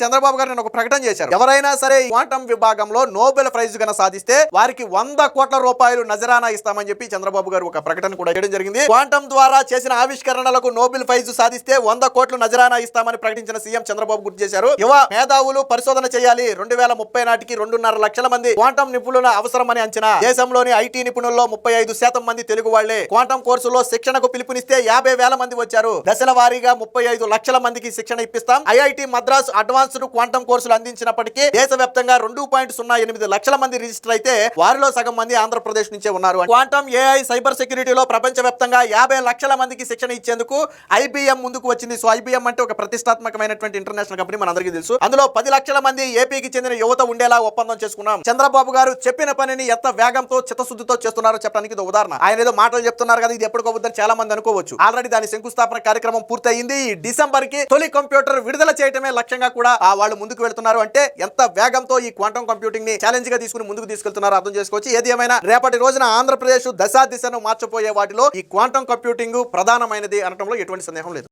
చంద్రబాబు గారు నేను ఒక ప్రకటన చేశారు. ఎవరైనా సరే క్వాంటం విభాగంలో నోబెల్ ప్రైజ్ గన సాధిస్తే వారికి 100 కోట్ల రూపాయలు నజరానా ఇస్తామని చెప్పి చంద్రబాబు గారు ఒక ప్రకటన కూడా చేయడం జరిగింది. క్వాంటం ద్వారా చేసిన ఆవిష్కరణలకు నోబెల్ ప్రైజ్ సాధిస్తే 100 కోట్లు నజరానా ఇస్తామని ప్రకటించిన సీఎం చంద్రబాబు గుర్తు చేశారు. యువ మేధావులు పరిశోధన చేయాలి. 2030 నాటికి 2.5 లక్షల మంది క్వాంటం నిపుణుల అవసరమని అంచనా. దేశంలోని ఐటీ నిపుణుల్లో 35% మంది తెలుగు వాళ్లే. క్వాంటం కోర్సులో శిక్షణకు పిలుపునిస్తే 50,000 మంది వచ్చారు. దశల వారీగా 35 లక్షల మందికి శిక్షణ ఇప్పిస్తాం. ఐఐటి మద్రాస్ అడ్వాన్స్డ్ క్వాంటం కోర్సులు అందించినప్పటికీ దేశవ్యాప్తంగా 2.08 లక్షల మంది రిజిస్టర్ అయితే వారిలో సగం మంది ఆంధ్రప్రదేశ్ నుంచే ఉన్నారు. క్వాంటం ఏఐ సైబర్ సెక్యూరిటీలో ప్రపంచవ్యాప్తంగా 50 లక్షల మందికి శిక్షణ ఇచ్చేందుకు ఐబిఎం ముందుకు వచ్చింది. సో ఐబిఎం అంటే ఒక ప్రతిష్టాత్మకమైనటువంటి ఇంటర్నేషనల్ కంపెనీ, మనందరికీ తెలుసు. అందులో 10 లక్షల మంది ఏపీకి చెందిన యువత ఉండేలా ఒప్పందం చేసుకున్నాం. చంద్రబాబు గారు చెప్పిన పనిని ఎంత వేగంతో చిత్తశుద్ధితో చేస్తున్నారో చెప్పడానికి ఇది ఉదాహరణ. ఆయన ఏదో మాటలు చెప్తున్నారు కదా, ఇది ఎప్పటికోవద్దని చాలా మంది అనుకోవచ్చు. ఆల్రెడీ దాని శంకుస్థాపన కార్యక్రమం పూర్తయింది. ఈ డిసెంబర్ కి తొలి కంప్యూటర్ విడుదల చేయటమే లక్ష్యంగా కూడా వాళ్ళు ముందుకు వెళ్తున్నారు. అంటే ఎంత వేగంతో ఈ క్వాంటం కంప్యూటింగ్ ని ఛాలెంజ్ గా తీసుకుని ముందుకు తీసుకెళ్తున్నారో అర్థం చేసుకోవచ్చు. ఏది ఏమైనా రేపటి రోజున ఆంధ్రప్రదేశ్ దశా దిశను మార్చిపోయే వాటిలో ఈ క్వాంటం కంప్యూటింగ్ ప్రధానమైనది అనడంలో ఎటువంటి సందేహం లేదు.